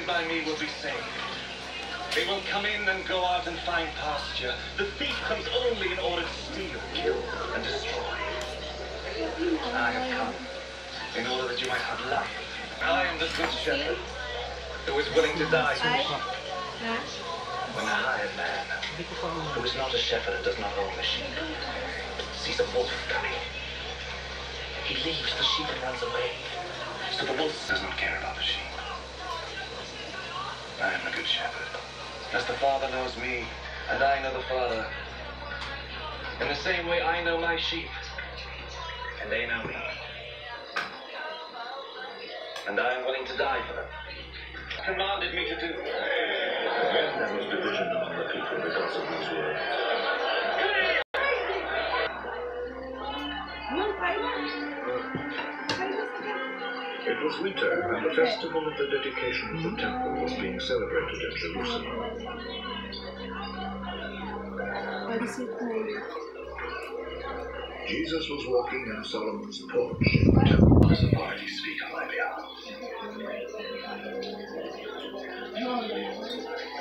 stand by me will be saved. They will come in and go out and find pasture. The thief comes only in order to steal, kill, and destroy. I have come in order that you might have life. I am the good shepherd who is willing to die for the sheep. When a hired man, who is not a shepherd and does not own the sheep, sees a wolf coming, he leaves the sheep and runs away. So the wolf does not care about the sheep. I am the good shepherd. As the Father knows me, and I know the Father. In the same way I know my sheep, and they know me. And I am willing to die for them. Commanded me to do. Then there was division among the people because of these words. It was winter, and the festival of the dedication of the temple was being celebrated in Jerusalem. Jesus was walking in Solomon's porch in the temple. His authority speak on my behalf.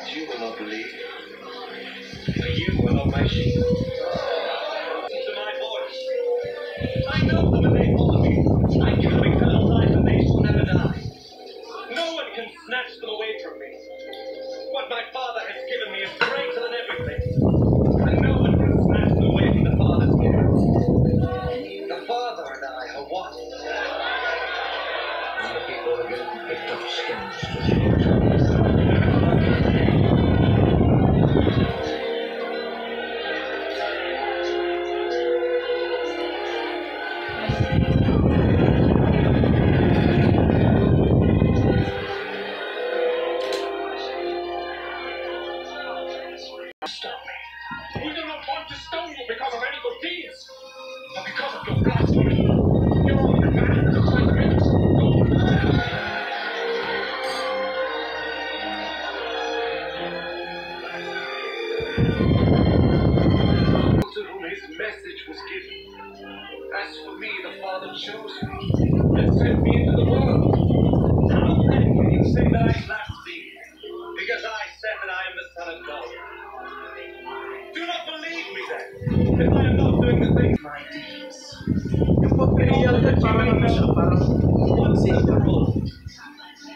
You will not believe, for you are not my sheep. Listen to my voice. I know them and they follow me. I give them eternal life and they shall never die. No one can snatch them away from me. What my Father has given me is greater than everything. And no one can snatch them away from the Father's gift. The Father and I are one. And the people again picked up stones to throw at him. Stone me. We do not want to stone you because of any good deeds, but because of your blasphemy. You're only a man who looks like a man. To whom his message was given. As for me, the Father chose me and sent me into the world. How then can you say that I blaspheme? Because I said that I am the Son of God. Do not believe me then, if I am not doing the things my deeds. Yung portrayal na parang ano siya, parang Once and for all,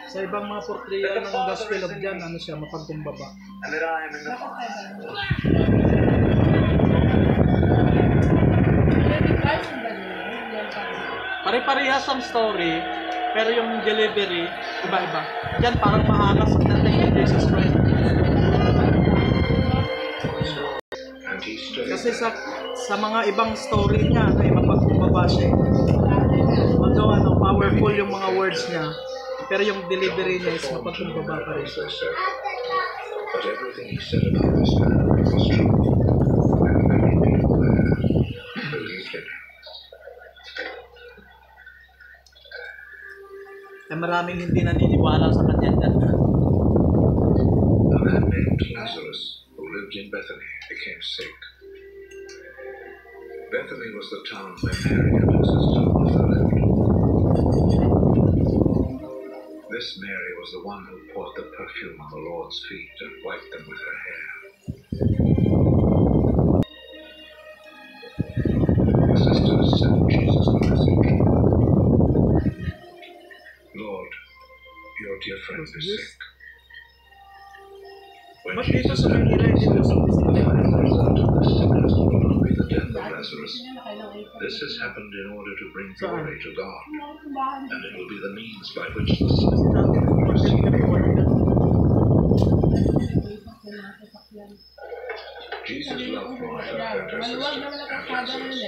sa ibang mga portrayal ng Gospel of John, ano siya, mapagkumbaba. and that I am in the Father. Pare-parehas ang story, pero yung delivery, iba-iba. Diyan parang maangas ang dating ni Jesus Christ. Kasi sa mga ibang story niya, ay mapagkumbaba siya. Although ano, powerful yung mga words niya, pero yung delivery niya is mapagkumbaba pa rin. But everything he said about this man was true. And many people there believed in him. Eh maraming hindi naniniwala sa kanya dyan. A man named Lazarus, who lived in Bethany, became sick. Bethany was the town where Mary and her sister Martha lived. This Mary was the one who poured the perfume on the Lord's feet and wiped them with her hair. The sisters sent Jesus a message. Lord, your dear friend is sick. When Ba't dito Jesus sa heard Manila, it, he dito said, sa "The result of this sickness will not be the death of Lazarus. This has happened in order to bring glory to God, and it will be the means by which the Son will receive glory." Jesus loved Martha and her sister and Lazarus.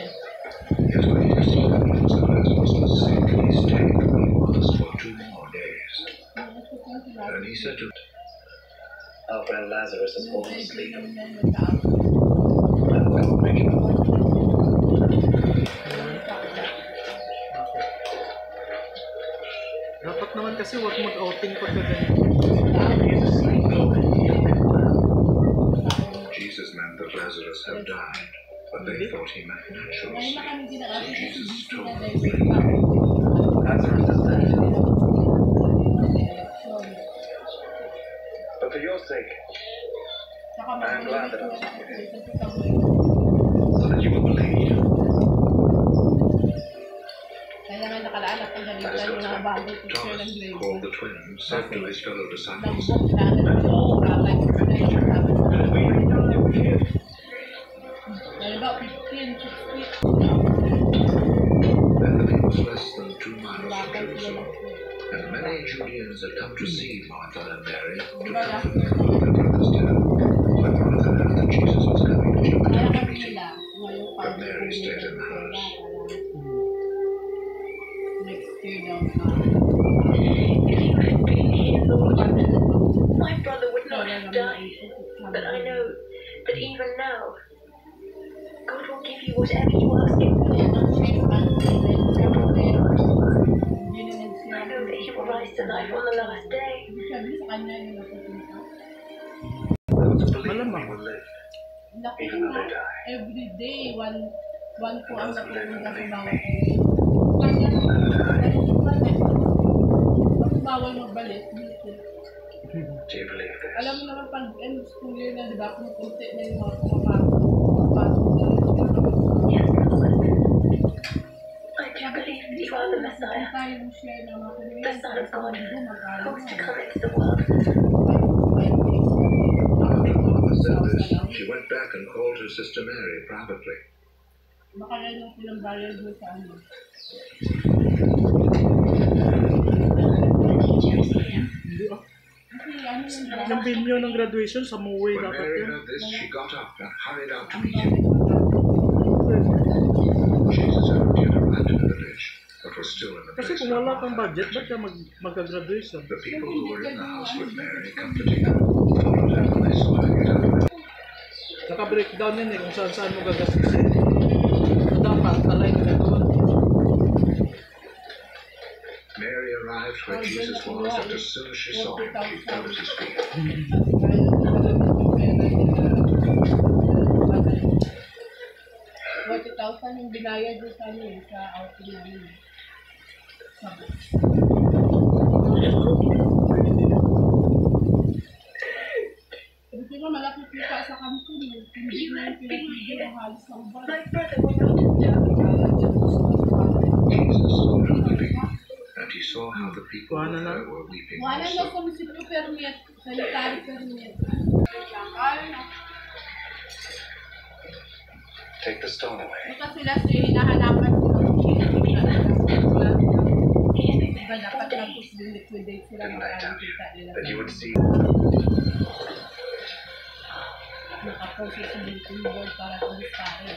Yet when he received the news that Lazarus was sick, he stayed where he was for 2 more days. And he said to Our friend Lazarus has fallen asleep. I will go make him up. Dapat naman kasi wag mag-outing pag ganyan. Jesus meant that Lazarus had died, but they thought he meant natural sleep. So Jesus told them, Lazarus is dead. But for your sake, Saka I'm glad that I was mag-relate here, ko so that you will believe. Kaya nga nakalaan ako I ganito just yung got mga bagong to picture ng Thomas grade. called the twins, said to his fellow disciples, Nagbok na ako ng kakay ko na yung sabi sa And if we had known it was you, about 15, 16. Bethany was less than 2 miles from Bakit sila Jerusalem, nagpo. and many Judeans had come to see Martha and Mary to Diba comfort them about their brother's death. When Martha heard that Jesus was coming, she went Kaya out to kami meet him. nila, ngayon pa But Mary stayed in the house. Next year daw sa If you had been here, Lord, my brother would not have died. But I know that even now, God will give you whatever you ask Him. I know that He will rise to life on the last day. Sabi sa kanya yung napupunta. those who believe Malamang. we will live, Laki even though na, they die. every day, one po ang napupunta sa bawat kanya bakit bawal magbalik dito. Do you believe this? Alam mo naman pag end school year na, di ba, kumukunti na yung mga pumapasok na Yes, Lord. I do believe that you are the Messiah, tayong share na mga the Son of God, who was to come into the world. After Martha said this, she went back and called her sister Mary privately. Baka rin yung silang barrier doon sa ano. Hindi ah. Kasi ano yung Yung venue ng graduation sa Muwe When dapat Mary yun. heard this, she got up and hurried out to ang meet him. dami Jesus hadn't yet arrived in the village, but was still in the Kasi place kung where wala Martha kang had budget, met ba't him. ka magka-graduation? The people who were in the house with Mary, comforting her, followed her when they saw her get out of bed. Naka-breakdown yan eh kung saan mo gagastusin. So dapat, align ka doon. Mary arrived where Jesus was, and as soon as she saw him, she fell at his feet. $40,000 yung binayad doon sa ano eh, sa outing namin. Sabi. Sabi ko, malaki kita sa kampun eh. Hindi na yung pinapigil ang halos ng bar. My brother would not have died. Jesus saw her weeping, and he saw how the people Kuha with na her lang. were weeping Wala na also. sa munisipyo permit, sanitary permit. Sakal na. Take the stone away. Baka sila sa hinahanapan sila. Diba dapat mag-liquidate sila Didn't I tell you makakita nila. that you would see? Nakaprocess sa bulletin board para ulit pare.